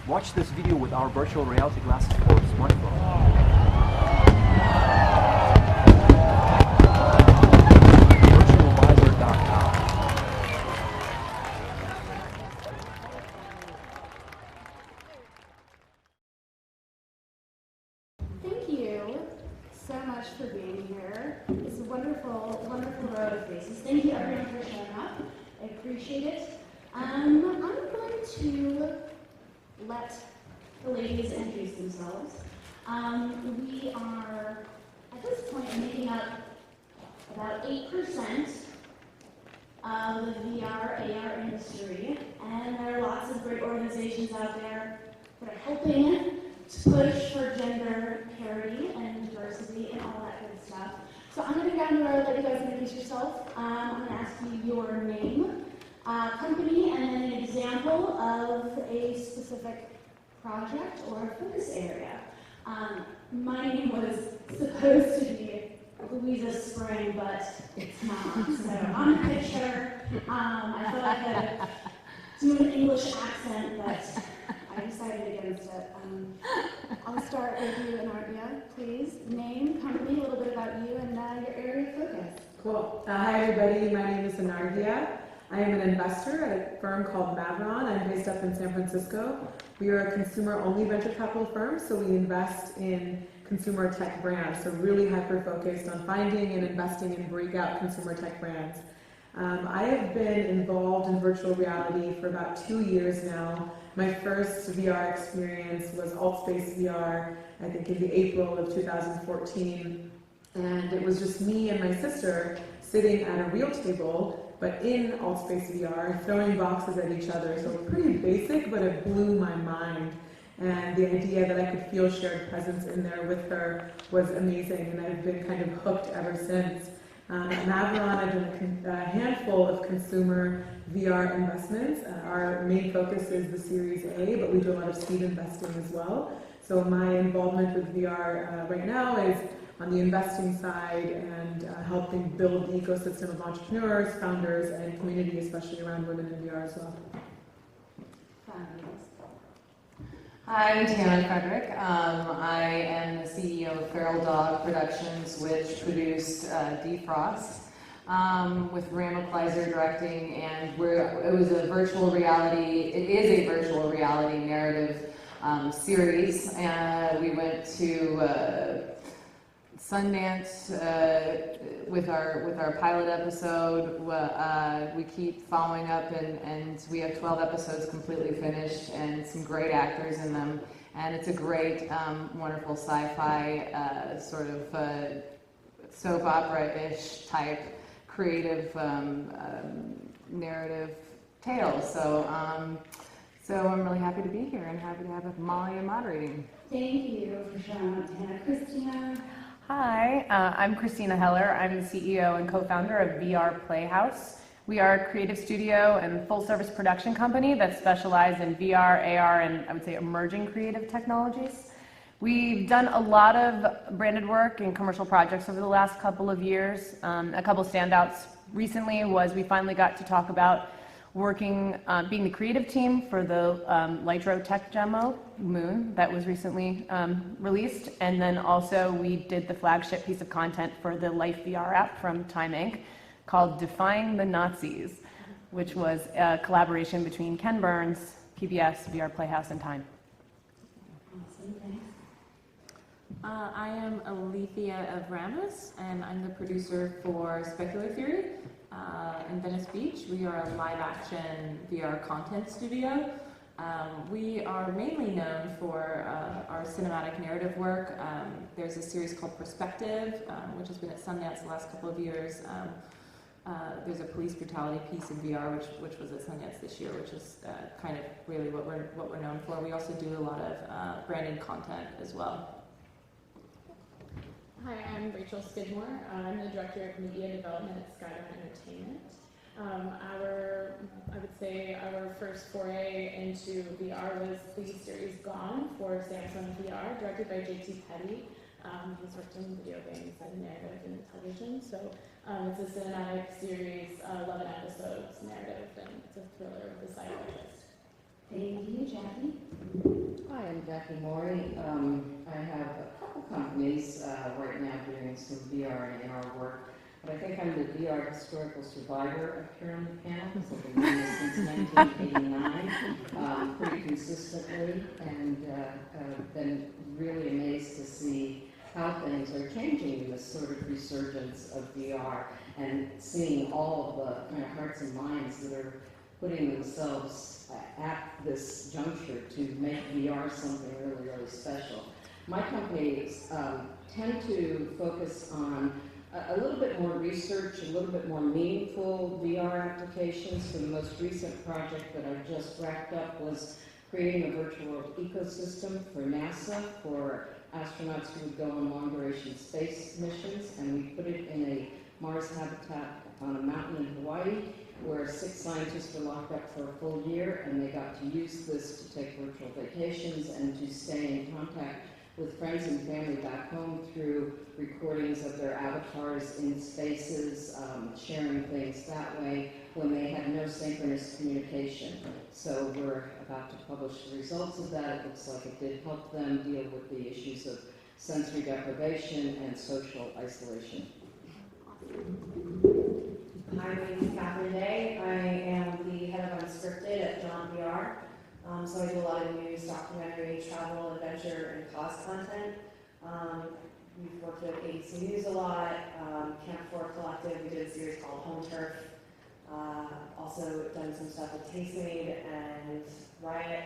Watch this video with our virtual reality glasses for smartphone. virtualvizor.com. Thank you so much for being here. It's a wonderful, wonderful row of faces. Thank you everyone for showing up. I appreciate it. I'm going to let the ladies introduce themselves. We are, at this point, making up about 8% of the VR, AR industry, and there are lots of great organizations out there that are helping to push for gender parity and diversity and all that good stuff. So I'm going to go down the road, let you guys introduce yourself. I'm going to ask you your name, company, and then an example of a specific project or focus area. My name was supposed to be Louisa Spring, but it's not. So on the picture, I thought I could do an English accent, but I decided against it. I'll start with you, Anarghya, please. Name, company, a little bit about you, and your area of focus. Cool. Hi, everybody. My name is Anarghya. I am an investor at a firm called Maveron. I'm based up in San Francisco. We are a consumer-only venture capital firm, so we invest in consumer tech brands, so really hyper-focused on finding and investing in breakout consumer tech brands. I have been involved in virtual reality for about 2 years now. My first VR experience was AltSpace VR, I think in the April of 2014, and it was just me and my sister sitting at a real table, but in AltSpace VR, throwing boxes at each other. So pretty basic, but it blew my mind. And the idea that I could feel shared presence in there with her was amazing, and I've been kind of hooked ever since. At Maveron, I've done a handful of consumer VR investments. Our main focus is the Series A, but we do a lot of seed investing as well. So my involvement with VR right now is on the investing side and helping build the ecosystem of entrepreneurs, founders, and community, especially around women in VR as well. Hi, I'm Tanna Frederick. I am the CEO of Feral Dog Productions, which produced Defrost, with Ramaclizer directing, and it was a virtual reality, it is a virtual reality narrative series. We went to Sundance with our pilot episode. We keep following up, and we have 12 episodes completely finished and some great actors in them. And it's a great, wonderful sci-fi sort of soap opera-ish type creative narrative tale. So I'm really happy to be here and happy to have Molly and moderating. Thank you for showing up, Tanna. Christina. Hi, I'm Christina Heller. I'm the CEO and co-founder of VR Playhouse. We are a creative studio and full-service production company that specializes in VR, AR, and I would say emerging creative technologies. We've done a lot of branded work and commercial projects over the last couple of years. A couple of standouts recently was we finally got to talk about being the creative team for the Lytro tech demo, Moon, that was recently released. And then also we did the flagship piece of content for the Life VR app from Time Inc. called Defying the Nazis, which was a collaboration between Ken Burns, PBS, VR Playhouse, and Time. Awesome, thanks. I am Alethea Avramis, and I'm the producer for Specular Theory. In Venice Beach. We are a live-action VR content studio. We are mainly known for our cinematic narrative work. There's a series called Perspective, which has been at Sundance the last couple of years. There's a police brutality piece in VR, which was at Sundance this year, which is kind of really what we're known for. We also do a lot of branded content as well. Hi, I'm Rachel Skidmore. I'm the Director of Media Development at Skybound Entertainment. I would say our first foray into VR was the series Gone for Samsung VR, directed by J.T. Petty. He's worked in video games and narrative and television. So it's a cinematic series, 11 episodes narrative, and it's a thriller with a side twist. Thank you, Jacki. Jacki Morie. I have a couple companies right now doing some VR and AR work, but I think I'm the VR historical survivor up here on the panel because I've been doing this since 1989, pretty consistently, and been really amazed to see how things are changing in this sort of resurgence of VR and seeing all of the kind of hearts and minds that are putting themselves at this juncture to make VR something really, really special. My companies tend to focus on a little bit more research, a little bit more meaningful VR applications. So the most recent project that I just wrapped up was creating a virtual world ecosystem for NASA for astronauts who would go on long-duration space missions, and we put it in a Mars habitat on a mountain in Hawaii, where 6 scientists were locked up for a full year, and they got to use this to take virtual vacations and to stay in contact with friends and family back home through recordings of their avatars in spaces, sharing things that way when they had no synchronous communication. So we're about to publish the results of that. It looks like it did help them deal with the issues of sensory deprivation and social isolation. Hi, my name is Catherine Day. I am the head of Unscripted at Jaunt VR. So I do a lot of news, documentary, travel, adventure, and cause content. We've worked with ABC News a lot, Camp 4 Collective. We did a series called Home Turf. Also done some stuff with Tastemade and Riot.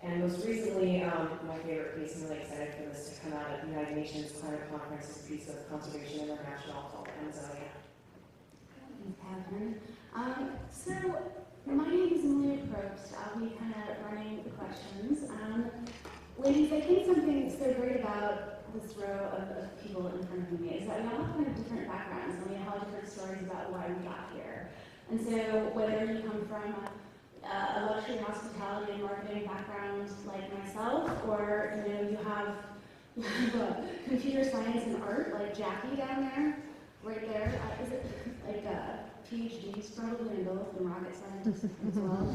And most recently, my favorite piece, I'm really excited for this to come out at the United Nations Climate Conference, a piece of Conservation International called Amazonia. Catherine. So, my name is Morie. I'll be kind of running the questions. Ladies, I think something so great about this row of people in front of me is that we all have kind of different backgrounds and we all have different stories about why we got here. And so, whether you come from a luxury hospitality and marketing background like myself, or you have a computer science and art like Jacki down there, right there. Is it like PhDs probably in both and rocket scientists as well?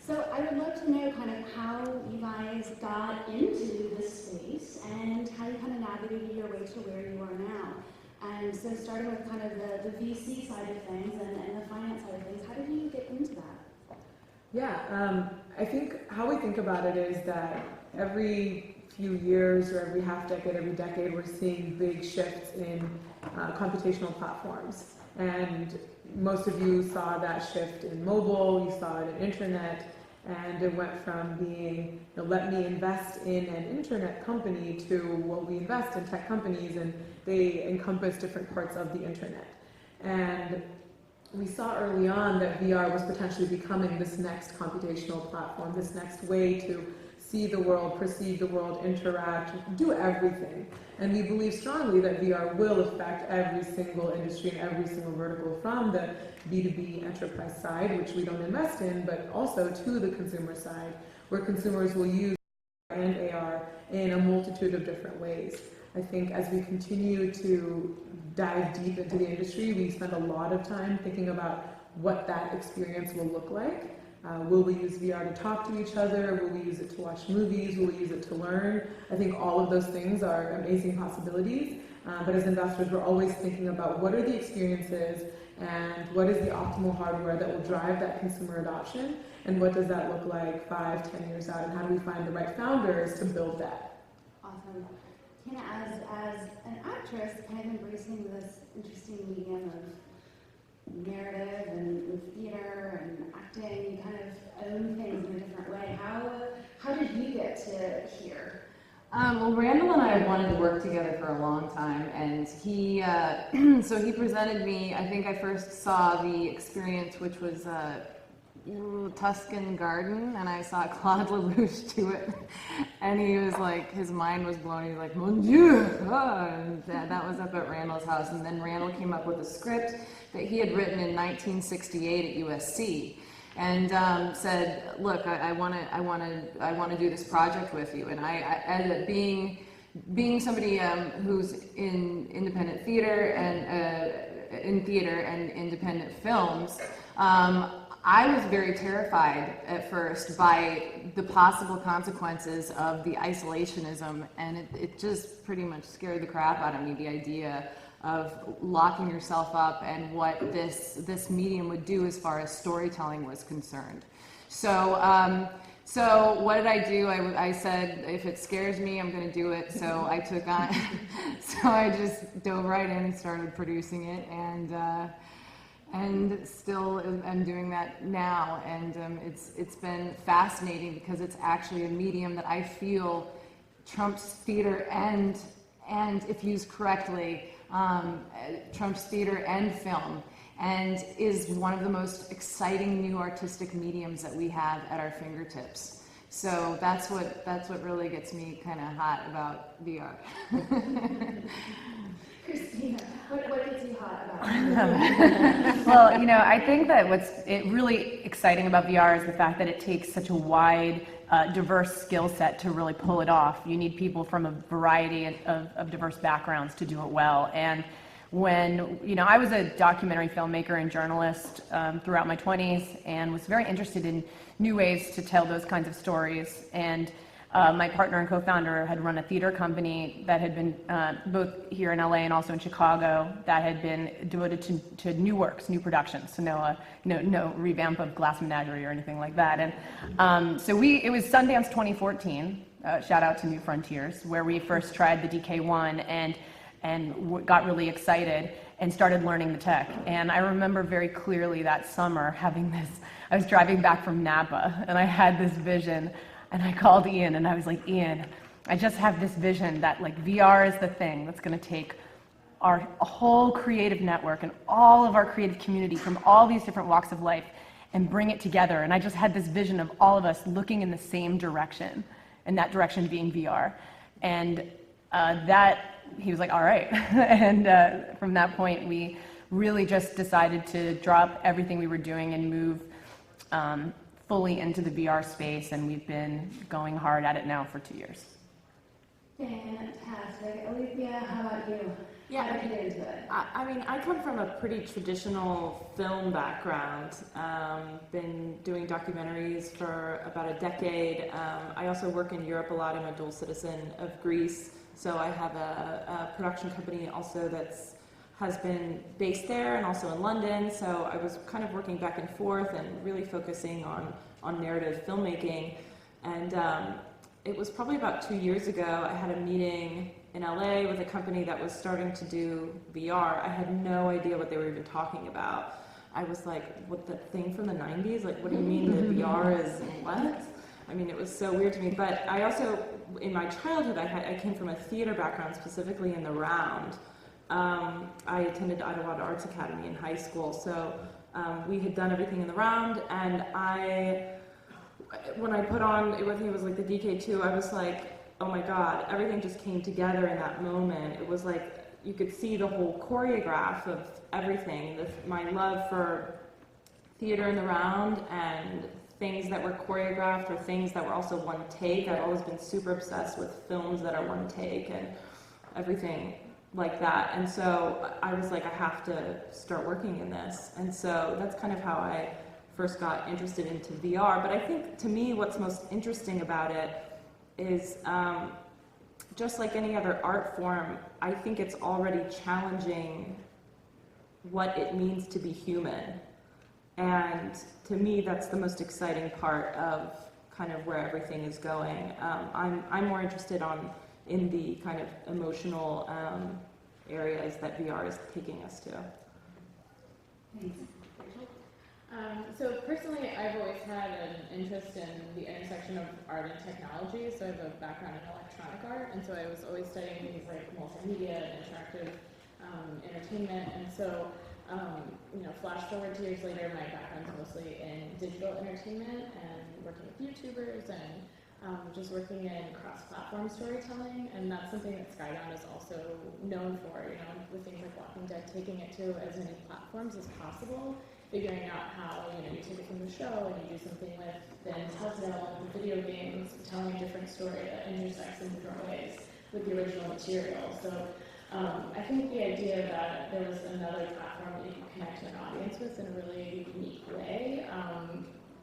So I would love to know kind of how you guys got into this space and how you kind of navigated your way to where you are now. And so starting with kind of the VC side of things and the finance side of things, how did you get into that? Yeah, I think how we think about it is that every few years or every half decade, every decade, we're seeing big shifts in computational platforms. And most of you saw that shift in mobile, you saw it in internet, and it went from being, let me invest in an internet company to, well, we invest in tech companies, and they encompass different parts of the internet. And we saw early on that VR was potentially becoming this next computational platform, this next way to see the world, perceive the world, interact, do everything. And we believe strongly that VR will affect every single industry and every single vertical, from the B2B enterprise side, which we don't invest in, but also to the consumer side, where consumers will use VR and AR in a multitude of different ways. I think as we continue to dive deep into the industry, we spend a lot of time thinking about what that experience will look like. Will we use VR to talk to each other? Will we use it to watch movies? Will we use it to learn? I think all of those things are amazing possibilities. But as investors, we're always thinking about what are the experiences and what is the optimal hardware that will drive that consumer adoption, and what does that look like 5, 10 years out, and how do we find the right founders to build that? Awesome. Tanna, as an actress, kind of embracing this interesting medium of narrative and theater and acting, you kind of own things in a different way. How did you get to here? Well, Randall and I have wanted to work together for a long time, and he so he presented me. I think I first saw the experience, which was Tuscan Garden, and I saw Claude Lelouch do it, and he was like, his mind was blown. He was like, "Mon Dieu!" And that was up at Randall's house, and then Randall came up with a script that he had written in 1968 at USC. And said, "Look, I want to do this project with you." And I ended up being somebody who's in independent theater and in theater and independent films. I was very terrified at first by the possible consequences of the isolationism, and it just pretty much scared the crap out of me, the idea of locking yourself up and what this medium would do as far as storytelling was concerned. So what did I do? I said, if it scares me, I'm going to do it. So I took on, so I just dove right in and started producing it, and still am doing that now. And it's been fascinating because it's actually a medium that I feel trumps theater and if used correctly, trumps theater and film, and is one of the most exciting new artistic mediums that we have at our fingertips. So that's what really gets me kind of hot about VR. Christina, what gets you hot about it? Well, I think that what's really exciting about VR is the fact that it takes such a wide, diverse skill set to really pull it off. You need people from a variety of diverse backgrounds to do it well. And when, I was a documentary filmmaker and journalist throughout my 20s and was very interested in new ways to tell those kinds of stories. And my partner and co-founder had run a theater company that had been both here in LA and also in Chicago that had been devoted to new works, new productions. So no revamp of Glass Menagerie or anything like that. And so it was Sundance 2014. Shout out to New Frontiers, where we first tried the DK1 and got really excited and started learning the tech. And I remember very clearly that summer having I was driving back from Napa and I had this vision. And I called Ian and I was like, Ian, I just have this vision that VR is the thing that's going to take our whole creative network and all of our creative community from all these different walks of life and bring it together. And I just had this vision of all of us looking in the same direction, and that direction being VR. And he was like, all right. And from that point, we really just decided to drop everything we were doing and move fully into the VR space, and we've been going hard at it now for 2 years. Fantastic. Alethea, how about you? Yeah, how did you get into it? I come from a pretty traditional film background. Been doing documentaries for about a decade. I also work in Europe a lot. I'm a dual citizen of Greece, so I have a production company also has been based there and also in London, so I was kind of working back and forth and really focusing on narrative filmmaking. And it was probably about 2 years ago, I had a meeting in LA with a company that was starting to do VR. I had no idea what they were even talking about. I was like, what, the thing from the 90s? Like, what do you mean that VR is what? I mean, it was so weird to me. But I also, in my childhood, I came from a theater background, specifically in the Round. I attended Ottawa Arts Academy in high school, so we had done everything in the Round, and when I put on, I think it was like the DK2, I was like, oh my god, everything just came together in that moment. It was like, you could see the whole choreograph of everything, my love for theater in the Round, and things that were choreographed or things that were also one take. I've always been super obsessed with films that are one take and everything like that. And so I was like, I have to start working in this. And so that's kind of how I first got interested into VR. But I think, to me, what's most interesting about it is just like any other art form, I think it's already challenging what it means to be human. And to me, that's the most exciting part of kind of where everything is going. I'm more interested in the kind of emotional areas that VR is taking us to. Thanks. So personally, I've always had an interest in the intersection of art and technology. So I have a background in electronic art, and so I was always studying things like multimedia and interactive entertainment. And so, flash forward 2 years later, my background's mostly in digital entertainment and working with YouTubers and just working in cross-platform storytelling, and that's something that Skybound is also known for, with things like Walking Dead, taking it to as many platforms as possible, figuring out how, you take it from the show and you do something with then Telltale and video games, telling a different story that intersects in different ways with the original material. So I think the idea that there was another platform that you could connect to an audience with in a really unique way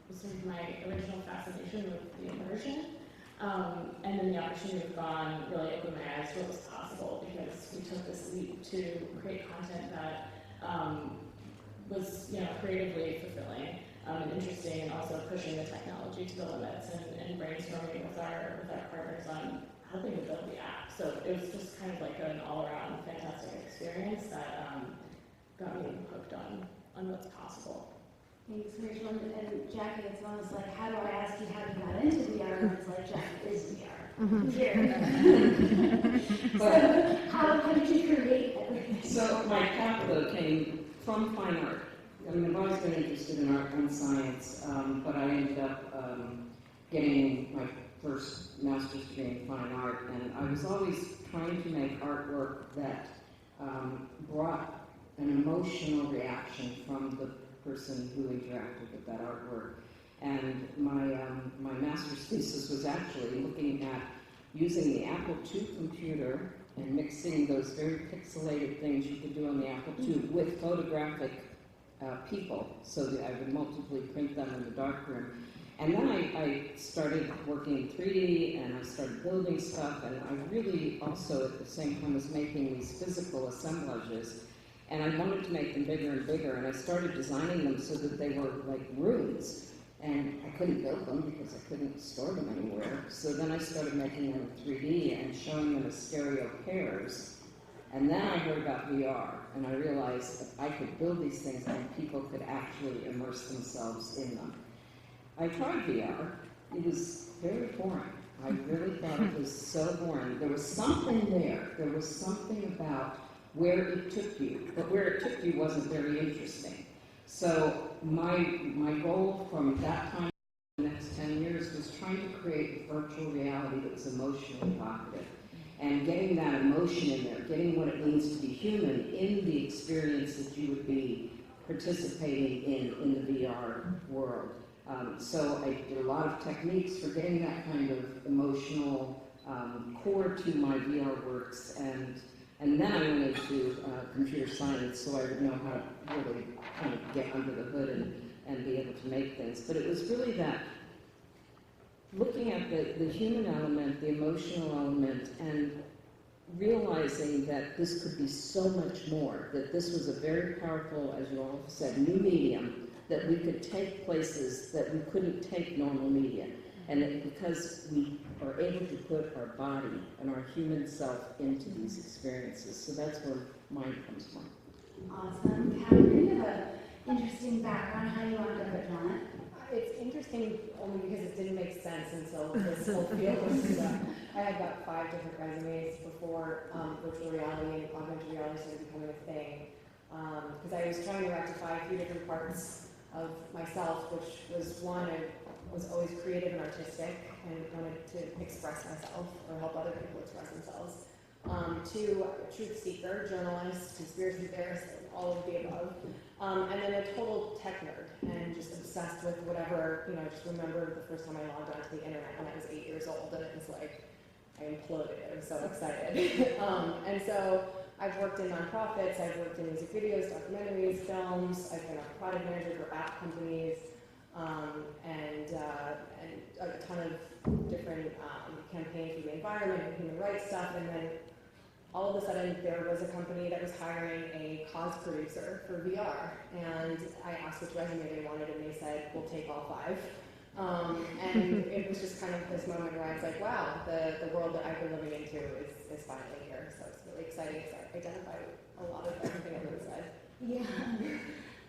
was sort of my original fascination with the immersion. And then the opportunity of Gone really opened my eyes to what was possible, because we took this leap to create content that was, creatively fulfilling and interesting, and also pushing the technology to the limits and brainstorming with our partners on helping to build the app. So it was just kind of like an all-around fantastic experience that got me hooked on what's possible. Thanks, Rachel. And Jacki, it's almost like, how do I ask you how you got into VR? And it's like, Jacki is VR. Here. So how did you create everything? So my path though came from fine art. I mean, I've always been interested in art and science, but I ended up getting my first master's degree in fine art, and I was always trying to make artwork that brought an emotional reaction from the person who interacted with that artwork. And my master's thesis was actually looking at using the Apple II computer and mixing those very pixelated things you could do on the Apple II with photographic people, so that I would multiply print them in the darkroom. And then I started working in 3D, and I started building stuff, and I really also at the same time was making these physical assemblages. And I wanted to make them bigger and bigger, and I started designing them so that they were like rooms. And I couldn't build them because I couldn't store them anywhere. So then I started making them in 3D and showing them as stereo pairs. And then I heard about VR, and I realized that I could build these things and people could actually immerse themselves in them. I tried VR. It was very boring. I really thought it was so boring. There was something there. There was something about where it took you, but where it took you wasn't very interesting. So my goal from that time to the next 10 years was trying to create virtual reality that was emotionally evocative, and getting that emotion in there, getting what it means to be human in the experience that you would be participating in the VR world. So I did a lot of techniques for getting that kind of emotional core to my VR works, and then I went into computer science, so I would know how to really kind of get under the hood and be able to make things. But it was really that looking at the human element, the emotional element, and realizing that this could be so much more, that this was a very powerful, as you all said, new medium, that we could take places that we couldn't take normal media. And that because we are able to put our body and our human self into these experiences. So that's where mine comes from. Awesome. Catherine, you have an interesting background. How you wound up at Jaunt? It's interesting only because it didn't make sense until this whole field was I had about 5 different resumes before virtual reality and augmented reality started becoming a thing. Because I was trying to rectify a few different parts of myself, which was one, I was always creative and artistic and wanted to express myself or help other people express themselves. 2, truth seeker, journalist, conspiracy theorist, all of the above. And then a total tech nerd and just obsessed with whatever, I just remember the first time I logged onto the internet when I was 8 years old, and it was like, I imploded. I was so excited. And so I've worked in nonprofits, I've worked in music videos, documentaries, films, I've been a product manager for app companies, and a ton of different campaigns for the environment and human rights stuff. And then all of a sudden there was a company that was hiring a cause producer for VR. And I asked which resume they wanted, and they said, we'll take all 5. And it was just kind of this moment where I was like, wow, the world that I've been living into is finally here. So it's really exciting because I identify with a lot of everything everyone said. Yeah,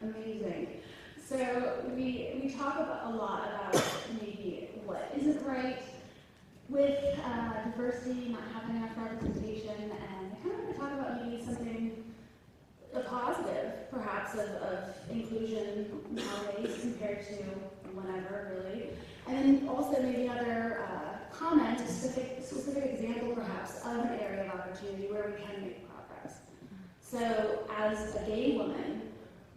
amazing. So we talk a lot about maybe what isn't right with diversity, not having enough representation, and I kind of want to talk about maybe something positive, perhaps, of inclusion nowadays compared to whenever, really. And then also maybe another comment, a specific example, perhaps, of an area of opportunity where we can make progress. So as a gay woman,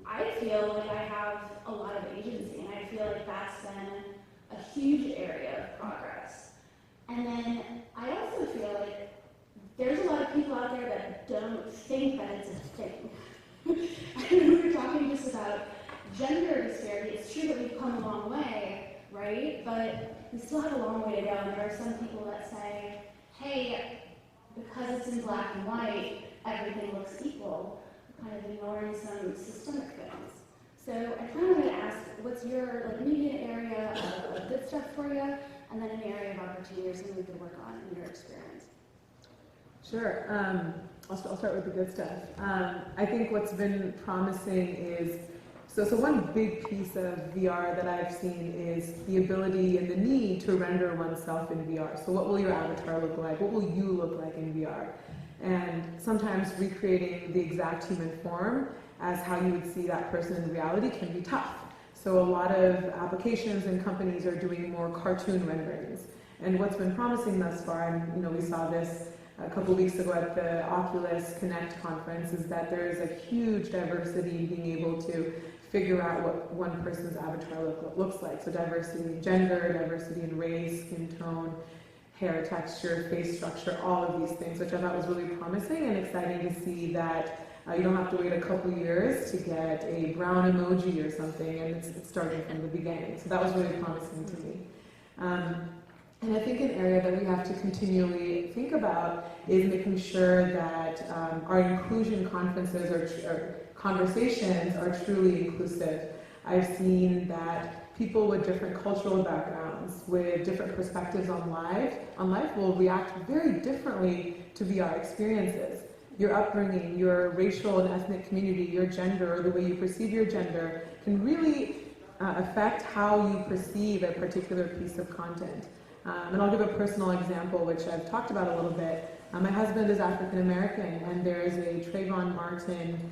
I feel like I have a lot of agency, and I feel like that's been a huge area of progress. And then I also feel like there's a lot of people out there that don't great, but we still have a long way to go. And there are some people that say, hey, because it's in black and white, everything looks equal, kind of ignoring some systemic things. So I kind of want to ask, what's your, like, maybe an area of good stuff for you, and then an area of opportunity or something we could work on in your experience? Sure. I'll start with the good stuff. I think what's been promising is, so one big piece of VR that I've seen is the ability and the need to render oneself in VR. So what will your avatar look like? What will you look like in VR? And sometimes recreating the exact human form as how you would see that person in reality can be tough. So a lot of applications and companies are doing more cartoon renderings. And what's been promising thus far, and we saw this a couple weeks ago at the Oculus Connect conference, is that there is a huge diversity in being able to figure out what one person's avatar looks like. So diversity in gender, diversity in race, skin tone, hair texture, face structure, all of these things, which I thought was really promising and exciting to see that you don't have to wait a couple years to get a brown emoji or something, and it's starting from the beginning. So that was really promising to me. And I think an area that we have to continually think about is making sure that our inclusion conferences or conversations are truly inclusive. I've seen that people with different cultural backgrounds, with different perspectives on life will react very differently to VR experiences. Your upbringing, your racial and ethnic community, your gender, or the way you perceive your gender can really affect how you perceive a particular piece of content. And I'll give a personal example, which I've talked about a little bit. My husband is African American, and there's a Trayvon Martin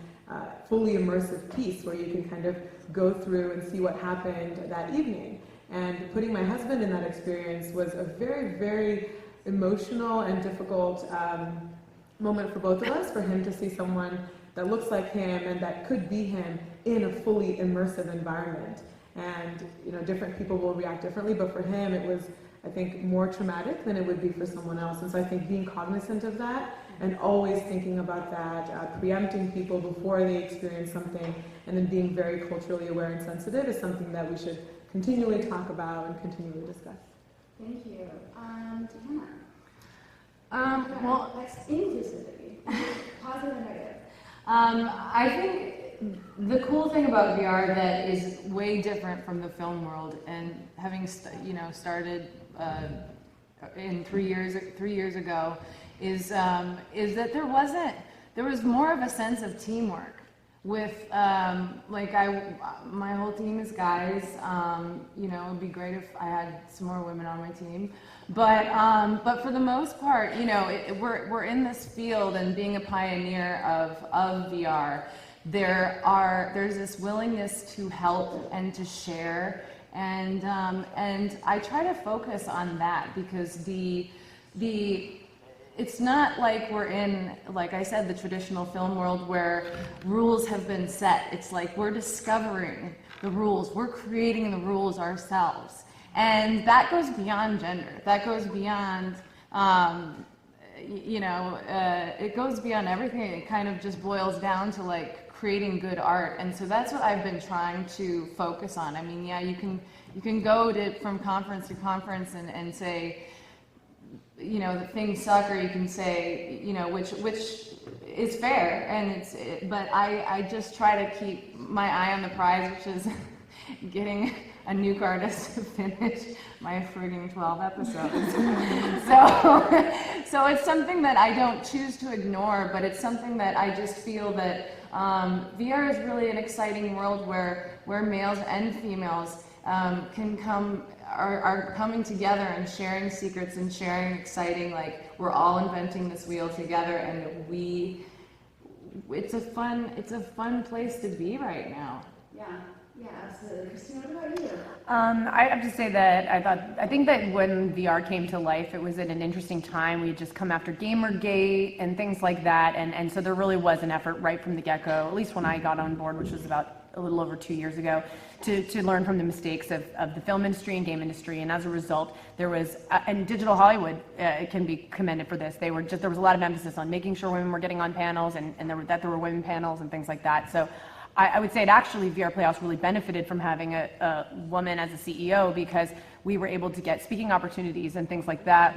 fully immersive piece where you can kind of go through and see what happened that evening. And putting my husband in that experience was a very, very emotional and difficult moment for both of us, for him to see someone that looks like him and that could be him in a fully immersive environment. And different people will react differently, but for him it was, I think, more traumatic than it would be for someone else. And so I think being cognizant of that and always thinking about that, preempting people before they experience something, and then being very culturally aware and sensitive is something that we should continually talk about and continually discuss. Thank you. Tanna. Well, That's inclusivity, positive and negative. I think the cool thing about VR that is way different from the film world, and having started in 3 years ago, is that there was more of a sense of teamwork. With my whole team is guys. It'd be great if I had some more women on my team, but for the most part, we're in this field, and being a pioneer of VR, there's this willingness to help and to share, and I try to focus on that, because it's not like we're in, like I said, the traditional film world where rules have been set. It's like we're discovering the rules. We're creating the rules ourselves. And that goes beyond gender. That goes beyond, it goes beyond everything. It kind of just boils down to like creating good art. And so that's what I've been trying to focus on. I mean, yeah, you can go from conference to conference and say, that things suck, or you can say, which is fair, and but I just try to keep my eye on the prize, which is getting a nuke artist to finish my frigging 12 episodes. So it's something that I don't choose to ignore, but it's something that I just feel that VR is really an exciting world where males and females are coming together and sharing secrets and sharing exciting, like, we're all inventing this wheel together, and it's a fun place to be right now. Yeah, absolutely. Christina, what about you? I have to say that I think that when VR came to life, it was at an interesting time. We had just come after Gamergate and things like that, and so there really was an effort right from the get-go, at least when I got on board, which was about a little over 2 years ago, to learn from the mistakes of the film industry and game industry. And as a result, there was, and Digital Hollywood can be commended for this. There was a lot of emphasis on making sure women were getting on panels, and there were women panels and things like that. So I would say it actually, VR Playhouse really benefited from having a woman as a CEO, because we were able to get speaking opportunities and things like that,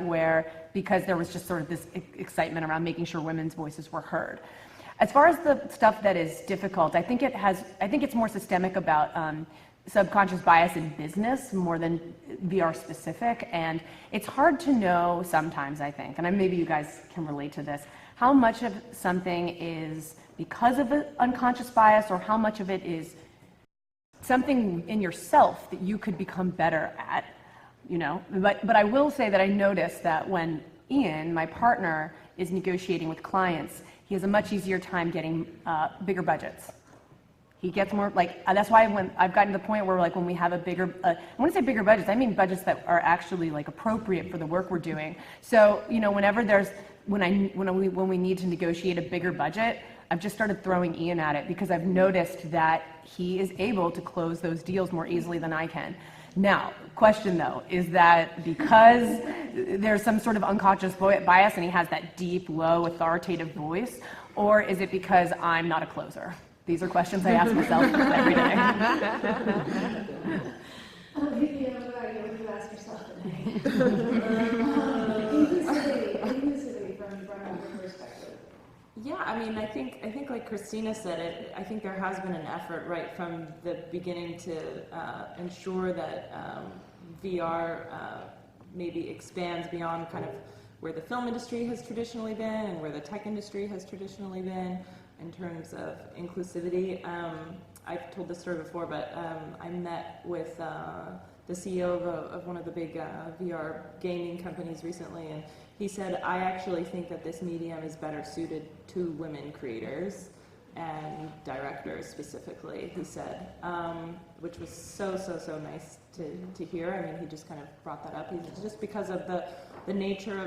because there was just sort of this excitement around making sure women's voices were heard. As far as the stuff that is difficult, I think it's more systemic about subconscious bias in business more than VR specific, and it's hard to know sometimes, I think, and maybe you guys can relate to this, how much of something is because of an unconscious bias, or how much of it is something in yourself that you could become better at, you know. But I will say that I noticed that when Ian, my partner, is negotiating with clients, he has a much easier time getting bigger budgets. He gets more, like, that's why when I've gotten to the point where, like, when we have a bigger, when I say bigger budgets, I mean budgets that are actually, like, appropriate for the work we're doing. So, you know, whenever there's, when we need to negotiate a bigger budget, I've just started throwing Ian at it, because I've noticed that he is able to close those deals more easily than I can. Now, question though, is that because there's some sort of unconscious bias and he has that deep, low, authoritative voice, or is it because I'm not a closer? These are questions I ask myself every day. Alethea, what about you? What do you ask yourself today? Inclusivity from your perspective. Yeah, I mean, I think like Christina said it, I think there has been an effort right from the beginning to ensure that VR maybe expands beyond kind of where the film industry has traditionally been and where the tech industry has traditionally been in terms of inclusivity. I've told this story before, but I met with the CEO of one of the big VR gaming companies recently, and he said, I actually think that this medium is better suited to women creators and directors specifically, he said, which was so nice to hear. I mean, he just kind of brought that up. He's just because of the nature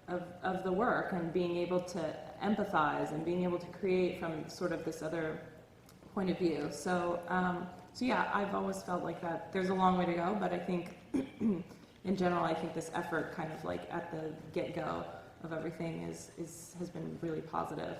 of the work and being able to empathize and being able to create from sort of this other point of view. So yeah, I've always felt like that. There's a long way to go, but I think in general, I think this effort kind of like at the get-go of everything has been really positive.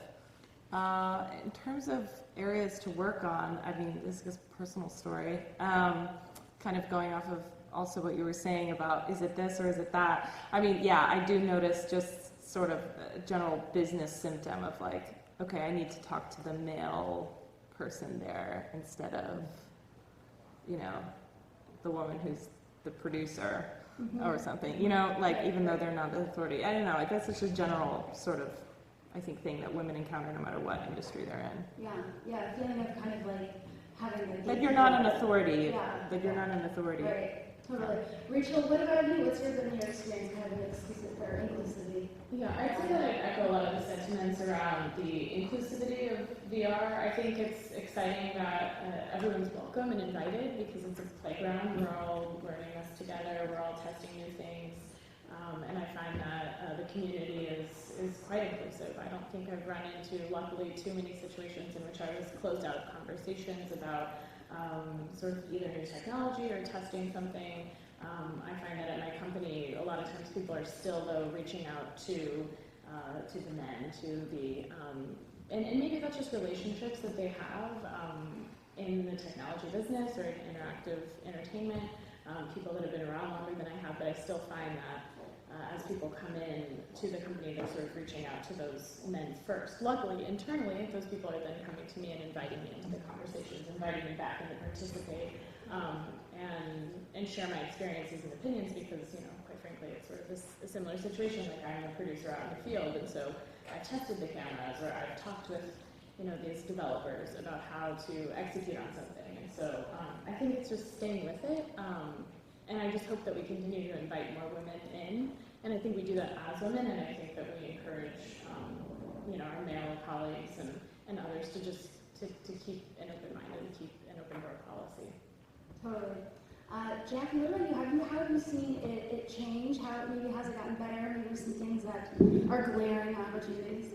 In terms of areas to work on, I mean, this is a personal story, kind of going off of also what you were saying about, is it this or is it that? I mean, yeah, I do notice just sort of a general business symptom of like, okay, I need to talk to the male person there instead of, you know, the woman who's the producer or something, you know, like even though they're not the authority. I don't know, that's such a general sort of, I think, thing that women encounter no matter what industry they're in. Yeah, feeling of kind of like having the... That you're not an authority. Yeah. That you're not an authority. Right, totally. Rachel, what about you? What's been your experience kind of inclusivity? Yeah, I'd say that I echo a lot of the sentiments around the inclusivity of VR. I think it's exciting that everyone's welcome and invited because it's a playground. We're all learning this together. We're all testing new things. And I find that the community is quite inclusive. I don't think I've run into, luckily, too many situations in which I was closed out of conversations about sort of either new technology or testing something. I find that at my company, a lot of times people are still, though, reaching out to the men, to the, and maybe that's just relationships that they have in the technology business or in interactive entertainment, people that have been around longer than I have, but I still find that as people come in to the company, they're sort of reaching out to those men first. Luckily, internally, those people are then coming to me and inviting me into the conversations, inviting me back in to participate, and share my experiences and opinions because, you know, quite frankly, it's sort of a similar situation. Like, I'm a producer out in the field, and so I've tested the cameras, or I've talked with, you know, these developers about how to execute on something. And so I think it's just staying with it. And I just hope that we continue to invite more women in. And I think we do that as women, and I think that we encourage, you know, our male colleagues and others to just to keep an open mind and keep an open door policy. Totally. Jacki, what about you? How have you seen it change? How maybe has it gotten better? Maybe some things that are glaring opportunities?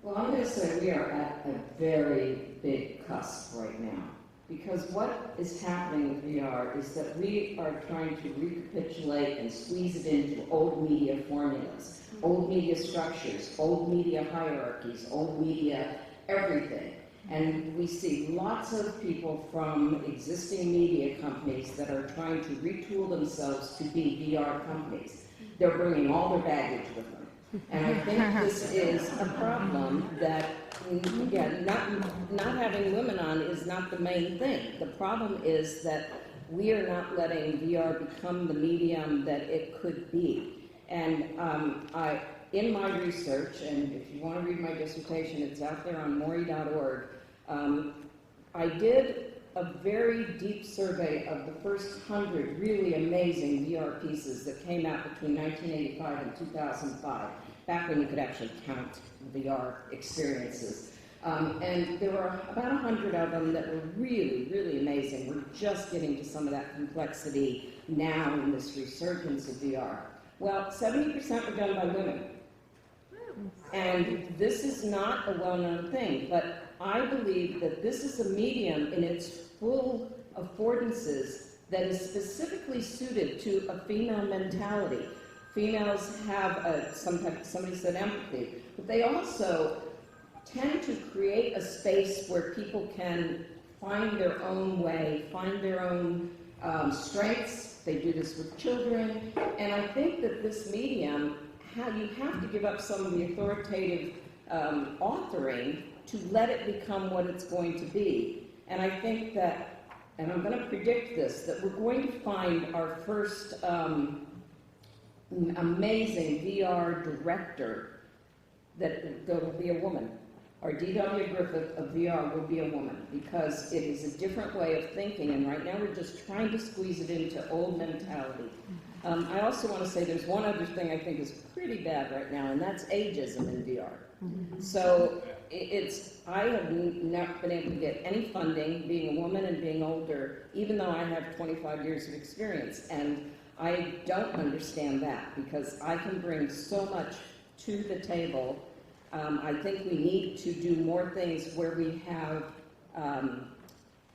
Well, I'm going to say we are at a very big cusp right now. Because what is happening with VR is that we are trying to recapitulate and squeeze it into old media formulas, old media structures, old media hierarchies, old media everything. And we see lots of people from existing media companies that are trying to retool themselves to be VR companies. They're bringing all their baggage with them. And I think this is a problem that, again, not having women on is not the main thing. The problem is that we are not letting VR become the medium that it could be. And in my research, and if you want to read my dissertation, it's out there on Morie.org, I did a very deep survey of the first 100 really amazing VR pieces that came out between 1985 and 2005, back when you could actually count VR experiences. And there were about 100 of them that were really, really amazing. We're just getting to some of that complexity now in this resurgence of VR. Well, 70% were done by women. And this is not a well-known thing, but I believe that this is a medium in its full affordances that is specifically suited to a female mentality. Females have somebody said empathy, but they also tend to create a space where people can find their own way, find their own strengths. They do this with children, and I think that this medium, you have to give up some of the authoritative authoring to let it become what it's going to be. And I think that, and I'm going to predict this, that we're going to find our first amazing VR director that will be a woman. Our D.W. Griffith of VR will be a woman, because it is a different way of thinking, and right now we're just trying to squeeze it into old mentality. I also want to say there's one other thing I think is pretty bad right now, and that's ageism in VR. So I have not been able to get any funding, being a woman and being older, even though I have 25 years of experience, and I don't understand that, because I can bring so much to the table. I think we need to do more things where we have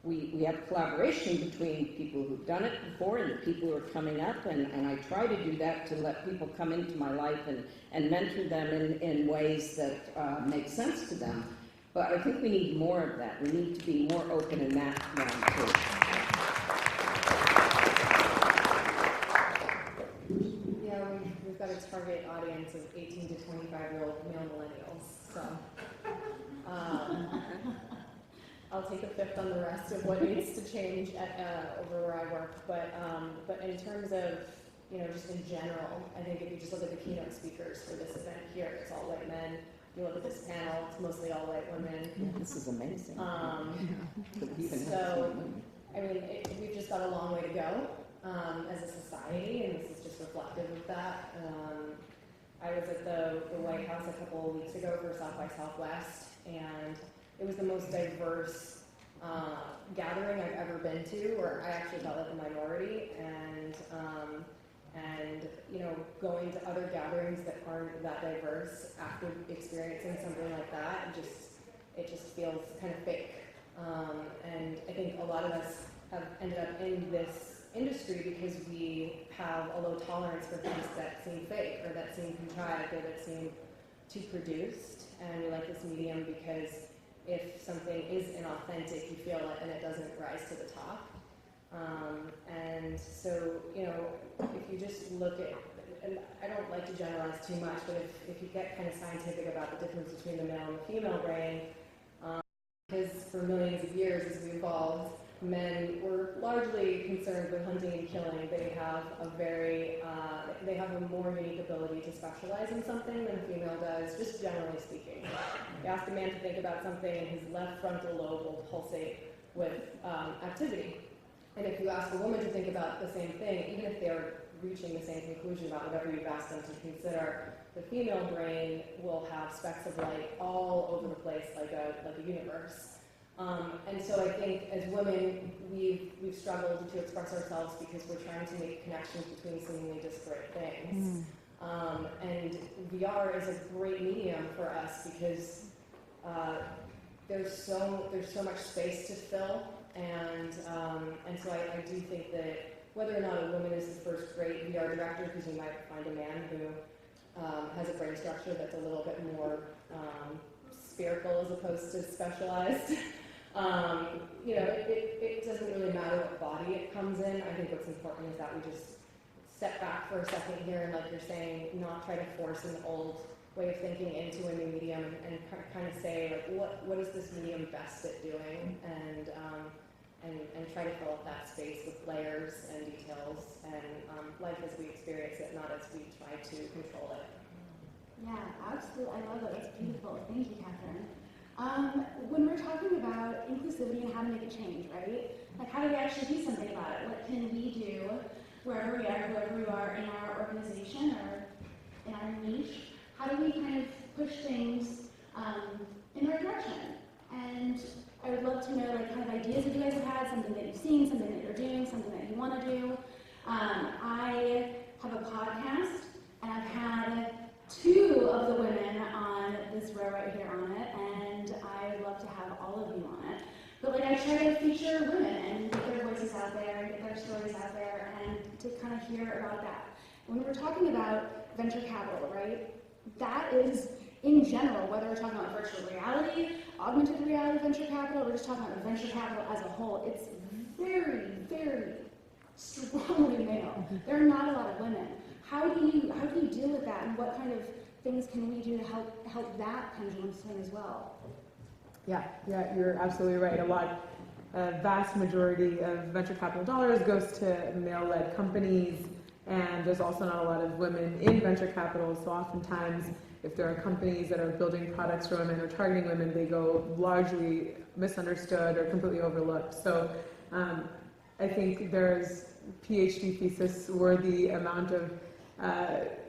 we have collaboration between people who've done it before and the people who are coming up, and I try to do that to let people come into my life and mentor them in ways that make sense to them. But I think we need more of that. We need to be more open in that realm too. Yeah, we've got a target audience of 18 to 25-year-old male millennials, so I'll take a fifth on the rest of what needs to change over where I work. But in terms of, just in general, I think if you just look at the keynote speakers for this event here, it's all white men. If you look at this panel, it's mostly all white women. Yeah, this is amazing. So, I mean, we've just got a long way to go as a society, and this is just reflective of that. I was at the White House a couple of weeks ago for South by Southwest, and it was the most diverse gathering I've ever been to, or I actually felt like a minority, and going to other gatherings that aren't that diverse after experiencing something like that, it just feels kind of fake. And I think a lot of us have ended up in this industry because we have a low tolerance for things that seem fake, or that seem contrived, or that seem too produced, and we like this medium because if something is inauthentic, you feel it and it doesn't rise to the top. And so, if you just look at, and I don't like to generalize too much, but if you get kind of scientific about the difference between the male and the female brain, because for millions of years as we evolved, men were largely concerned with hunting and killing. They have a more unique ability to specialize in something than a female does, just generally speaking. You ask a man to think about something, and his left frontal lobe will pulsate with activity. And if you ask a woman to think about the same thing, even if they're reaching the same conclusion about whatever you've asked them to consider, the female brain will have specks of light all over the place, like a universe. And so I think as women, we've struggled to express ourselves because we're trying to make connections between seemingly disparate things. And VR is a great medium for us because there's so much space to fill, and so I do think that whether or not a woman is the first great VR director, because you might find a man who has a brain structure that's a little bit more spherical as opposed to specialized. You know, it doesn't really matter what body it comes in. I think what's important is that we just step back for a second here and, like you're saying, not try to force an old way of thinking into a new medium and kind of say, like, what is this medium best at doing, and try to fill up that space with layers and details and life as we experience it, not as we try to control it. Yeah, absolutely. I love that. That's beautiful. Thank you, Catherine. When we're talking about inclusivity and how to make a change, right? Like, how do we actually do something about it? What can we do wherever we are, whoever we are in our organization or in our niche? How do we kind of push things in our direction? And I would love to know, like, kind of ideas that you guys have had, something that you've seen, something that you're doing, something that you want to do. I have a podcast, and I've had 2 of the women on this row right here on it, and I would love to have all of you on it. But, like, I try to feature women and get their voices out there and get their stories out there and to kind of hear about that. When we're talking about venture capital, right, that is, in general, whether we're talking about virtual reality, augmented reality venture capital, we're just talking about venture capital as a whole, it's very, very strongly male. There are not a lot of women. How do you deal with that, and what kind of things can we do to help that pendulum swing as well? Yeah, you're absolutely right. A vast majority of venture capital dollars goes to male-led companies, and there's also not a lot of women in venture capital, so oftentimes if there are companies that are building products for women or targeting women, they go largely misunderstood or completely overlooked. So I think there's PhD thesis worthy amount of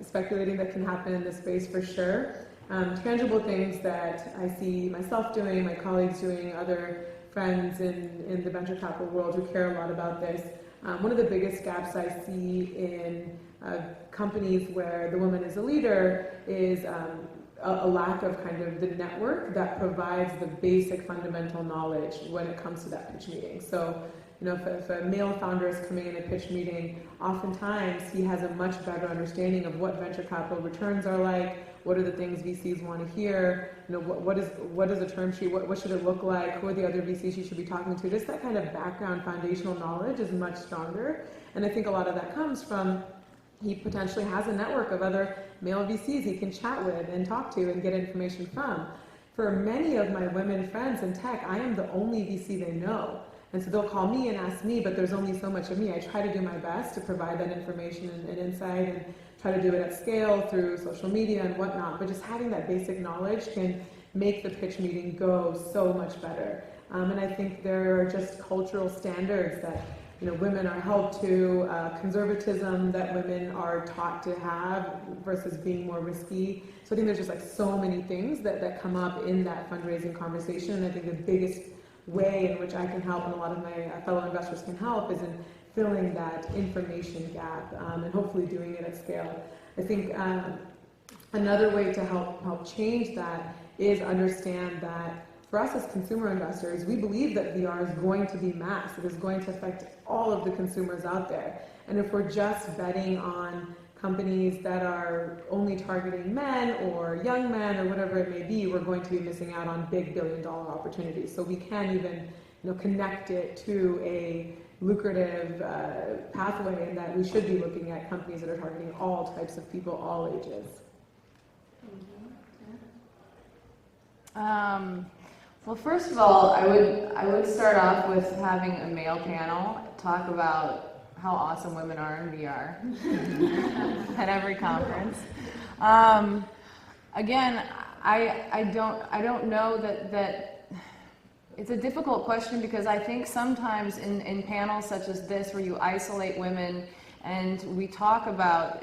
speculating that can happen in this space for sure. Tangible things that I see myself doing, my colleagues doing, other friends in the venture capital world who care a lot about this. One of the biggest gaps I see in companies where the woman is a leader is a lack of kind of the network that provides the basic fundamental knowledge when it comes to that pitch meeting. So, you know, if a male founder is coming in a pitch meeting, oftentimes he has a much better understanding of what venture capital returns are like, what are the things VCs want to hear, you know, what is a term sheet, what should it look like, who are the other VCs you should be talking to. Just that kind of background foundational knowledge is much stronger. And I think a lot of that comes from he potentially has a network of other male VCs he can chat with and talk to and get information from. For many of my women friends in tech, I am the only VC they know. And so they'll call me and ask me, but there's only so much of me. I try to do my best to provide that information and insight and try to do it at scale through social media and whatnot. But just having that basic knowledge can make the pitch meeting go so much better. And I think there are just cultural standards that, you know, women are held to, conservatism that women are taught to have versus being more risky. So I think there's just like so many things that come up in that fundraising conversation. And I think the biggest way in which I can help and a lot of my fellow investors can help is in filling that information gap and hopefully doing it at scale. I think another way to help change that is understand that for us as consumer investors, we believe that VR is going to be mass. It is going to affect all of the consumers out there. And if we're just betting on companies that are only targeting men or young men or whatever it may be, we're going to be missing out on big billion-dollar opportunities. So we can even, you know, connect it to a lucrative pathway, and that we should be looking at companies that are targeting all types of people, all ages. Well, first of all, I would start off with having a male panel talk about how awesome women are in VR at every conference. Again, I don't know that it's a difficult question, because I think sometimes in panels such as this, where you isolate women and we talk about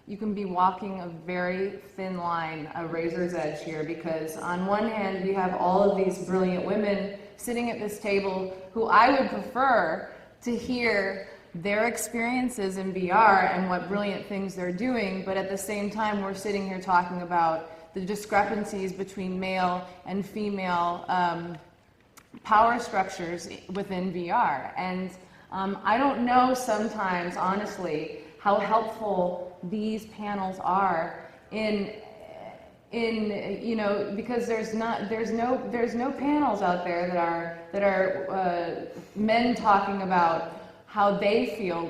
you can be walking a very thin line, a razor's edge here, because on one hand we have all of these brilliant women sitting at this table who I would prefer to hear their experiences in VR and what brilliant things they're doing, but at the same time we're sitting here talking about the discrepancies between male and female power structures within VR. And I don't know sometimes, honestly, how helpful these panels are in because there's no panels out there that are men talking about how they feel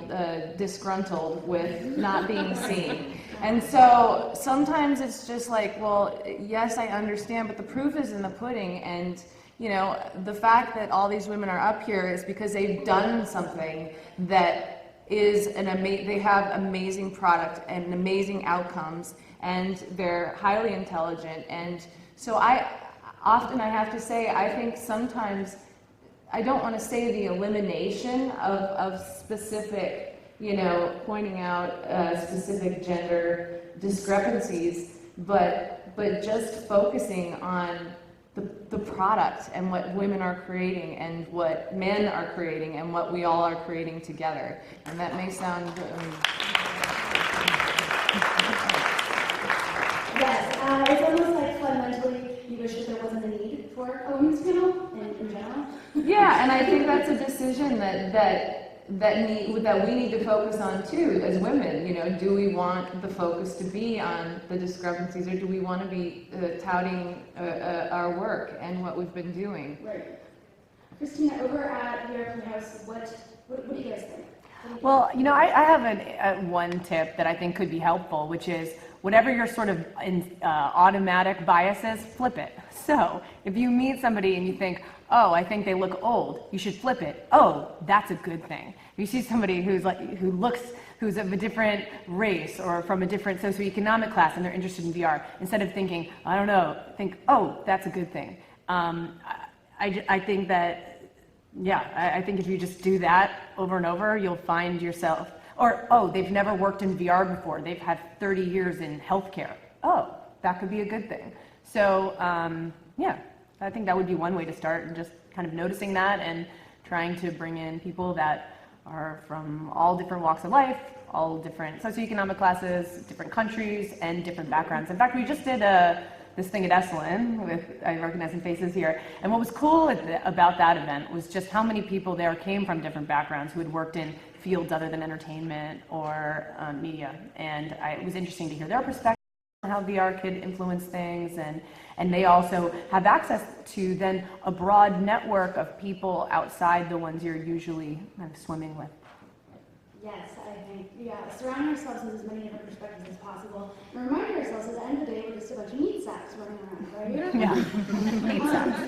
disgruntled with not being seen. And so sometimes it's just like, well, yes, I understand, but the proof is in the pudding. And the fact that all these women are up here is because they've done something that is they have amazing product and amazing outcomes, and they're highly intelligent. And so I have to say, I think sometimes, I don't want to say the elimination of specific, pointing out specific gender discrepancies, but just focusing on the product and what women are creating and what men are creating and what we all are creating together. And that may sound... Yes, it's almost like fundamentally you wish that there wasn't a need for a women's panel in general. Yeah, and I think that's a decision that we need to focus on too as women. Do we want the focus to be on the discrepancies, or do we want to be touting our work and what we've been doing? Right. Christina, over at VR Playhouse, what do you guys think? Well, I have one tip that I think could be helpful, which is whatever your sort of automatic bias is, flip it. So if you meet somebody and you think, oh, I think they look old, you should flip it. Oh, that's a good thing. If you see somebody who's of a different race or from a different socioeconomic class and they're interested in VR, instead of thinking, I don't know, think, oh, that's a good thing. I think that, I think if you just do that over and over, you'll find yourself, or, oh, they've never worked in VR before. They've had 30 years in healthcare. Oh, that could be a good thing. So, I think that would be one way to start, and just kind of noticing that and trying to bring in people that are from all different walks of life, all different socioeconomic classes, different countries, and different backgrounds. In fact, we just did this thing at Esalen, I recognize some faces here, and what was cool about that event was just how many people there came from different backgrounds who had worked in fields other than entertainment or media, and it was interesting to hear their perspective on how VR could influence things, and they also have access to then a broad network of people outside the ones you're usually kind of swimming with. Yes, I think, surrounding ourselves with as many different perspectives as possible, and reminding ourselves at the end of the day we're just a bunch of meat sacks running around, right? Yeah, meat sacks.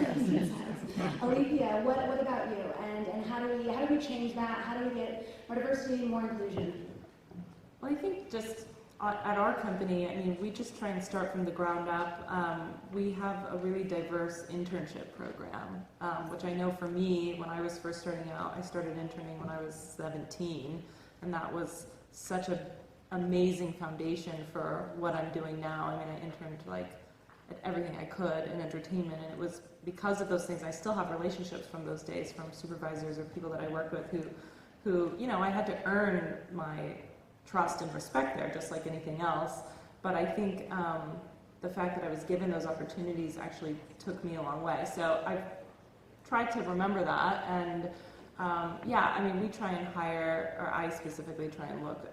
Alethea, what about you? And how do we change that? How do we get more diversity, more inclusion? Well, I think just at our company, we just try and start from the ground up. We have a really diverse internship program, which I know for me, when I was first starting out, I started interning when I was 17, and that was such an amazing foundation for what I'm doing now. I interned at everything I could in entertainment, and it was because of those things. I still have relationships from those days, from supervisors or people that I work with who I had to earn my trust and respect there, just like anything else. But I think the fact that I was given those opportunities actually took me a long way. So I've tried to remember that, and we try and hire, or I specifically try and look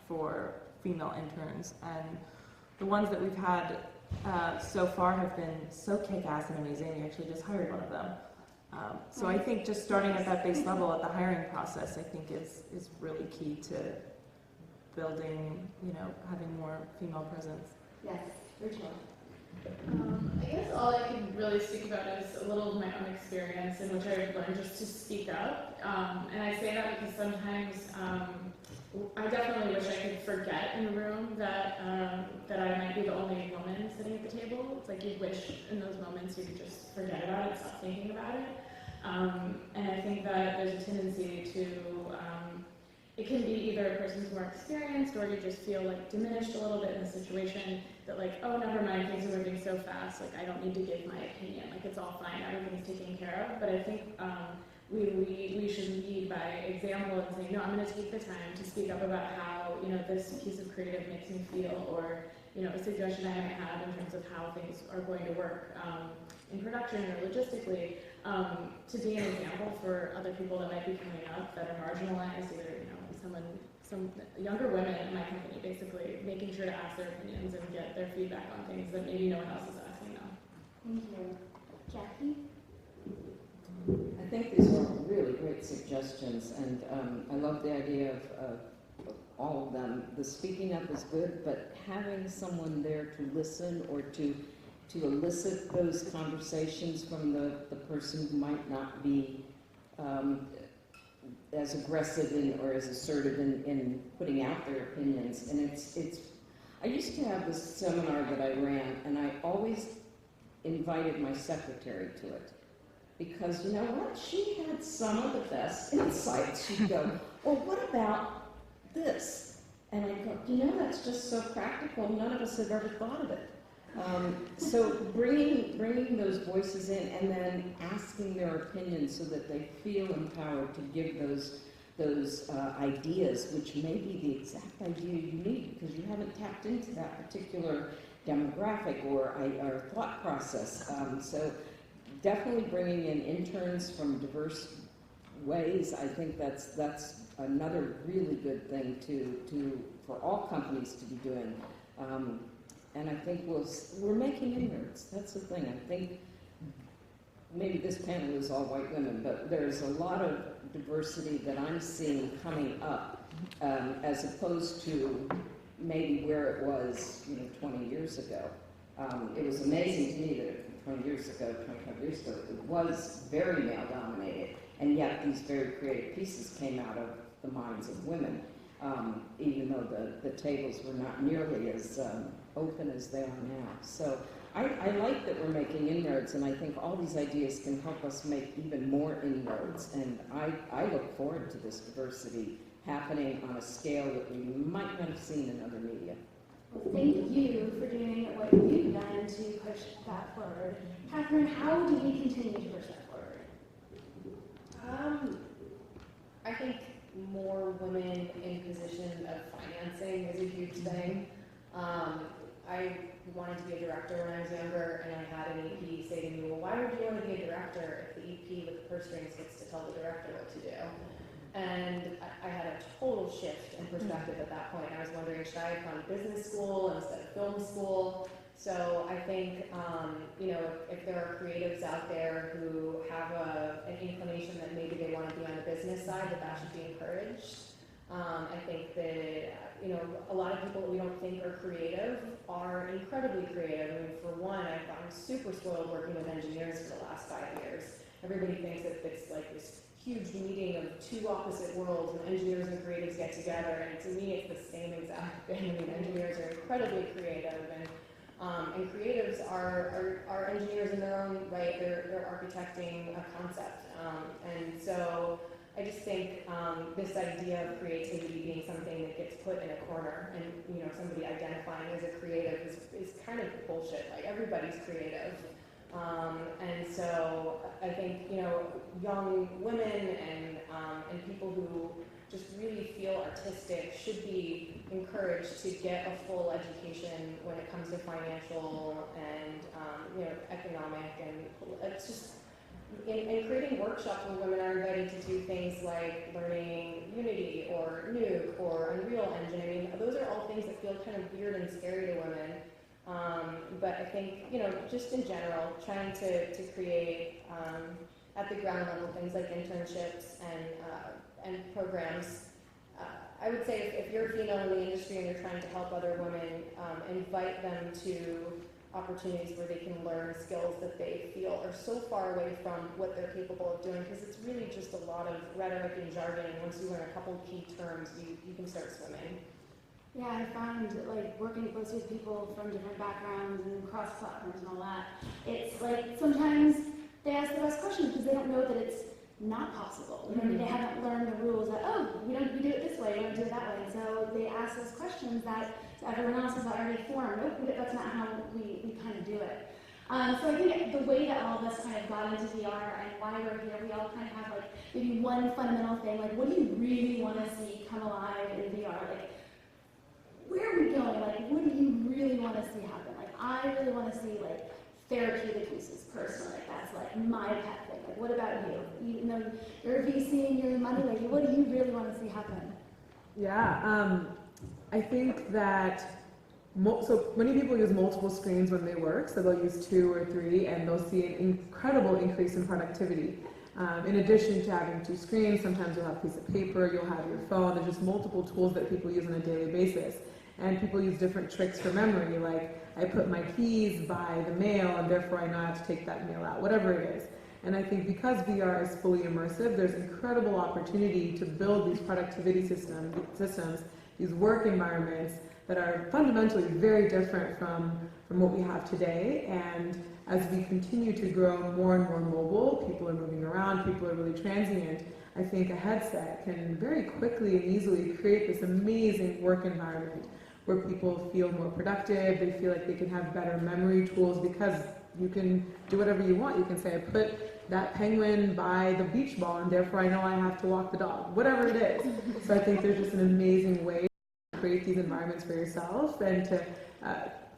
for female interns, and the ones that we've had so far have been so kick-ass and amazing. We actually just hired one of them. So I think just starting at that base level at the hiring process, I think is really key to building, having more female presence. Yes, Rachel. I guess all I can really speak about is a little of my own experience in which I've learned just to speak up. And I say that because sometimes I definitely wish I could forget in a room that I might be the only woman sitting at the table. It's like you wish in those moments you could just forget about it, stop thinking about it. And I think that there's a tendency to it can be either a person who's more experienced, or you just feel diminished a little bit in the situation, that oh, never mind, things are moving so fast, I don't need to give my opinion, it's all fine, everything's taken care of. But I think we should lead by example and say, no, I'm going to take the time to speak up about how, this piece of creative makes me feel, or, a suggestion I might have in terms of how things are going to work in production or logistically, to be an example for other people that might be coming up that are marginalized, either, someone some younger women in my company, basically making sure to ask their opinions and get their feedback on things that maybe no one else is asking them. Thank you. Jackie? I think these are really great suggestions, and I love the idea of all of them. The speaking up is good, but having someone there to listen or to elicit those conversations from the person who might not be as aggressive or as assertive in putting out their opinions. And it's. I used to have this seminar that I ran, and I always invited my secretary to it. Because you know what? She had some of the best insights. She'd go, well, what about this? And I'd go, you know, that's just so practical. None of us have ever thought of it. So bringing those voices in and then asking their opinions so that they feel empowered to give those ideas, which may be the exact idea you need because you haven't tapped into that particular demographic or thought process. So definitely bringing in interns from diverse ways. I think that's another really good thing for all companies to be doing. And I think we're making inroads. That's the thing. I think maybe this panel is all white women, but there's a lot of diversity that I'm seeing coming up, as opposed to maybe where it was, 20 years ago. It was amazing to me that 25 years ago, it was very male-dominated, and yet these very creative pieces came out of the minds of women, even though the tables were not nearly as open as they are now. So I like that we're making inroads, and I think all these ideas can help us make even more inroads, and I look forward to this diversity happening on a scale that we might not have seen in other media. Well, thank you for doing what you've done to push that forward. Catherine, how do we continue to push that forward? I think more women in position of financing is a huge thing. I wanted to be a director when I was younger, and I had an EP say to me, well, why would you want to be a director if the EP with the purse strings gets to tell the director what to do? And I had a total shift in perspective at that point. I was wondering, should I have gone to business school instead of film school? So I think, if there are creatives out there who have an inclination that maybe they want to be on the business side, that should be encouraged. I think that, a lot of people that we don't think are creative are incredibly creative. I mean, for one, I've gotten super spoiled working with engineers for the last 5 years. Everybody thinks that it's like this huge meeting of two opposite worlds, and engineers and creatives get together, and to me it's the same exact thing. I mean, engineers are incredibly creative, and creatives are engineers in their own right. They're architecting a concept, and so I just think this idea of creativity being something that gets put in a corner, and somebody identifying as a creative is kind of bullshit. Like, everybody's creative. And so I think, young women and people who just really feel artistic should be encouraged to get a full education when it comes to financial and, economic, and it's just, in creating workshops where women are invited to do things like learning Unity or Nuke or Unreal Engine. I mean, those are all things that feel kind of weird and scary to women. But I think, just in general, trying to create at the ground level things like internships and programs. I would say if you're a female in the industry and you're trying to help other women, invite them to opportunities where they can learn skills that they feel are so far away from what they're capable of doing, because it's really just a lot of rhetoric and jargon, and once you learn a couple key terms, you can start swimming. Yeah, I found working close with people from different backgrounds and cross platforms and all that, it's like sometimes they ask the best questions because they don't know that it's not possible. They haven't learned the rules that, we do it this way, we don't do it that way. And so they ask those questions that everyone else has already formed. Nope, that's not how we kind of do it. So I think the way that all of us kind of got into VR and why we're here, we all kind of have maybe one fundamental thing, what do you really want to see come alive in VR? Where are we going? What do you really want to see happen? I really want to see therapeutic uses personally. That's my pet thing. What about you? Even though you're a VC and you're money, what do you really want to see happen? Yeah, I think that so many people use multiple screens when they work, so they'll use 2 or 3, and they'll see an incredible increase in productivity. In addition to having 2 screens, sometimes you'll have a piece of paper, you'll have your phone. There's just multiple tools that people use on a daily basis. And people use different tricks for memory, like I put my keys by the mail, and therefore I know I have to take that mail out, whatever it is. And I think because VR is fully immersive, there's incredible opportunity to build these productivity systems, these work environments that are fundamentally very different from what we have today. And as we continue to grow more and more mobile, people are moving around, people are really transient, I think a headset can very quickly and easily create this amazing work environment where people feel more productive, they feel like they can have better memory tools because you can do whatever you want. You can say, I put that penguin by the beach ball and therefore I know I have to walk the dog, whatever it is. So I think there's just an amazing way to create these environments for yourself and to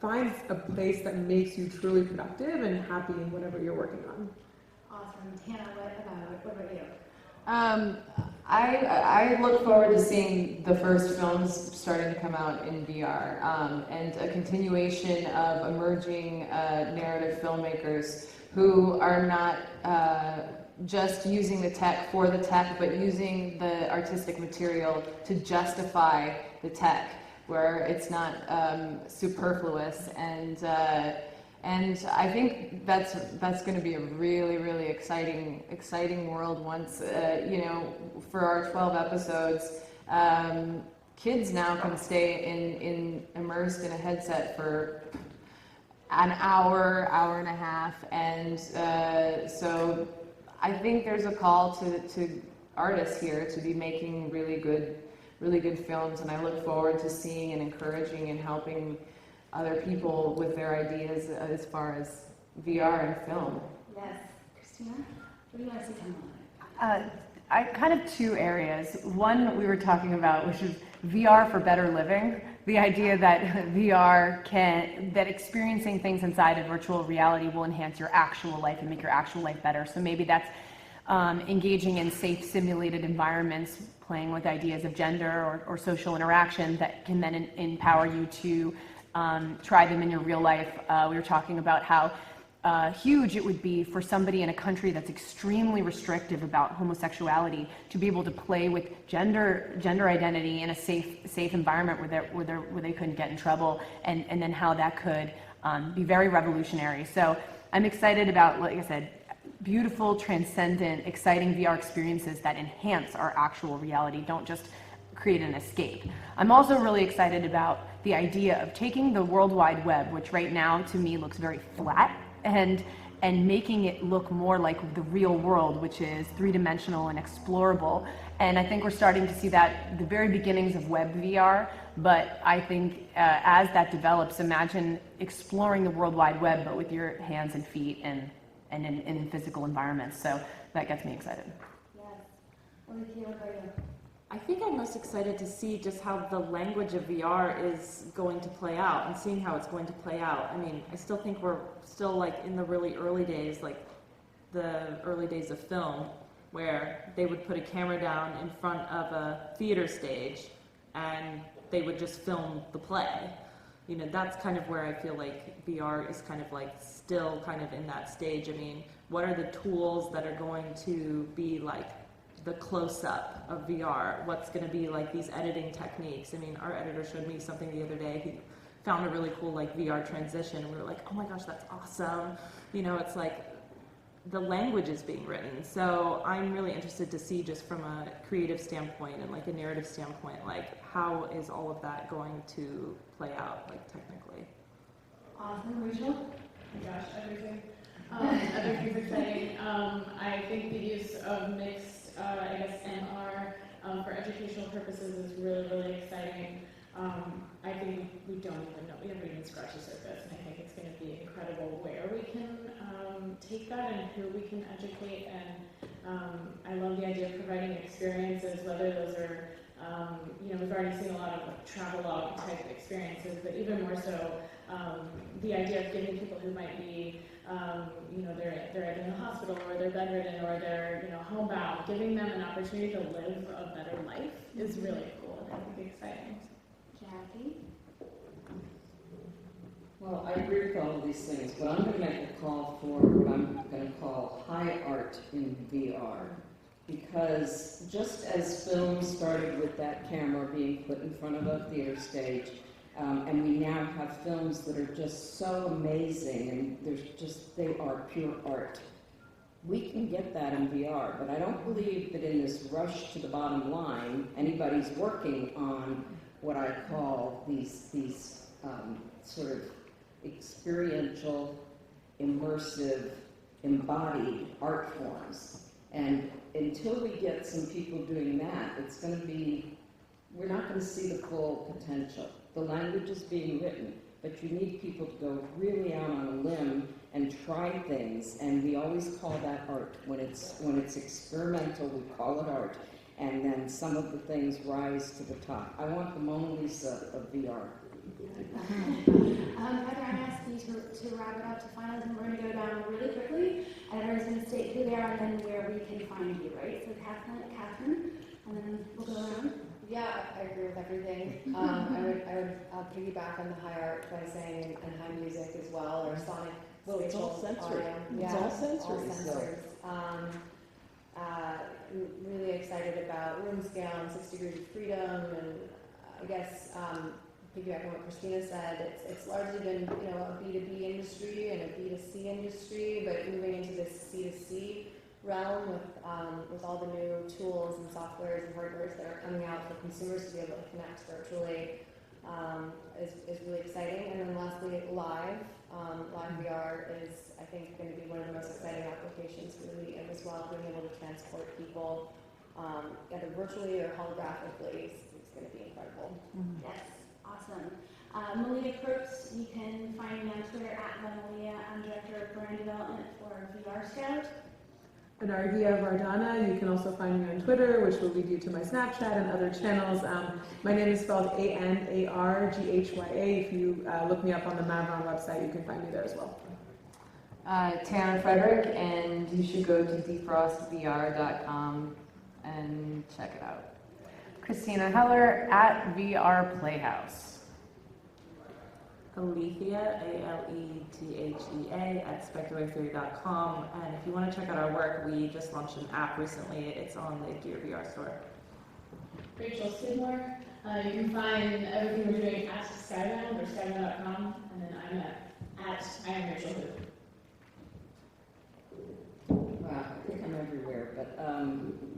find a place that makes you truly productive and happy in whatever you're working on. Awesome. Tanna, what about you? I look forward to seeing the first films starting to come out in VR and a continuation of emerging narrative filmmakers who are not just using the tech for the tech, but using the artistic material to justify the tech, where it's not superfluous. And I think that's going to be a really, really exciting world once, for our 12 episodes, kids now can stay immersed in a headset for an hour and a half. And so I think there's a call to artists here to be making really good films. And I look forward to seeing and encouraging and helping other people with their ideas as far as VR and film. Yes. Christina, what do you want to say about it? I kind of 2 areas. One we were talking about, which is VR for better living. The idea that that experiencing things inside of virtual reality will enhance your actual life and make your actual life better. So maybe that's engaging in safe simulated environments, playing with ideas of gender or social interaction that can then empower you to try them in your real life. We were talking about how huge it would be for somebody in a country that's extremely restrictive about homosexuality to be able to play with gender identity in a safe environment where they couldn't get in trouble, and then how that could be very revolutionary. So I'm excited about, like I said, beautiful, transcendent, exciting VR experiences that enhance our actual reality, don't just create an escape. I'm also really excited about the idea of taking the World Wide Web, which right now to me looks very flat, and making it look more like the real world, which is 3-dimensional and explorable. And I think we're starting to see that the very beginnings of web VR, but I think as that develops, imagine exploring the World Wide Web, but with your hands and feet and in physical environments. So that gets me excited. Yes. Alethea, what about you? I think I'm most excited to see just how the language of VR is going to play out and seeing how it's going to play out. I mean, I still think we're still like in the really early days, like the early days of film, where they would put a camera down in front of a theater stage and they would just film the play. You know, that's kind of where I feel like VR is kind of like still kind of in that stage. I mean, what are the tools that are going to be like the close-up of VR? What's going to be like these editing techniques? I mean, our editor showed me something the other day. He found a really cool like VR transition, and we were like, oh my gosh, that's awesome. You know, it's like the language is being written. So I'm really interested to see, just from a creative standpoint and like a narrative standpoint, like how is all of that going to play out, like technically. Awesome. Rachel? Oh my gosh, everything. Everything's exciting. I think the use of mixed, MR for educational purposes is really, really exciting. I think we don't even know, we haven't even scratched the surface, and I think it's going to be incredible where we can take that and who we can educate. And I love the idea of providing experiences, whether those are, we've already seen a lot of like travelogue type experiences, but even more so, the idea of giving people who might be, they're either in the hospital or they're bedridden or they're, homebound, giving them an opportunity to live a better life is really cool. that'll be exciting. Jacki? Well, I agree with all of these things, but I'm going to make a call for what I'm going to call high art in VR. Because just as film started with that camera being put in front of a theater stage, and we now have films that are just so amazing, and they are pure art. We can get that in VR, but I don't believe that in this rush to the bottom line, anybody's working on what I call these sort of experiential, immersive, embodied art forms. And until we get some people doing that, it's going to be, we're not going to see the full potential. The language is being written, but you need people to go really out on a limb and try things, and we always call that art. When it's experimental, we call it art, and then some of the things rise to the top. I want the Mona Lisa of VR. Heather, I'm asking you to wrap it up to finals, and we're going to go down really quickly, and everyone's going to state who they are and then where we can find you, right? So Catherine, and then we'll go around. Yeah, I agree with everything. I would piggyback on the high art by saying, and high music as well, or sonic. Well, it's all sensory. Yeah, It's all sensory. All sensors. Really excited about room scale and 6 degrees of freedom, and I guess piggybacking on what Christina said, it's largely been a B2B industry and a B2C industry, but moving into this C2C realm with all the new tools and softwares and hardwares that are coming out for consumers to be able to connect virtually is really exciting. And then lastly, live VR is, I think, going to be one of the most exciting applications for the medium as well, being able to transport people either virtually or holographically is going to be incredible. Yes, awesome. Malia Crooks, you can find me on Twitter @Malia. I'm Director of Brand Development for VR Scout. Anarghya Vardhana, you can also find me on Twitter, which will lead you to my Snapchat and other channels. My name is spelled Anarghya. If you look me up on the Maveron website, you can find me there as well. Tanna Frederick, and you should go to defrostvr.com and check it out. Christina Heller @VR Playhouse. Alethea, Alethea @speculartheory.com, and if you want to check out our work, we just launched an app recently. It's on the Gear VR store. Rachel Skidmore. You can find everything we're doing at Skybound or skybound.com, and then I'm at I am Rachel Hoop. Wow, I think I'm everywhere, but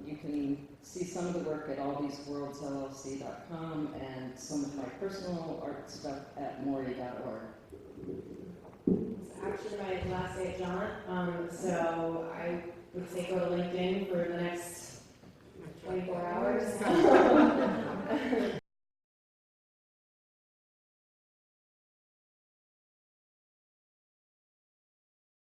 you can see some of the work at alltheseworldsllc.com and some of my personal art stuff at Morie.org. It's actually my last day at Jaunt, so I would say go to LinkedIn for the next 24 hours.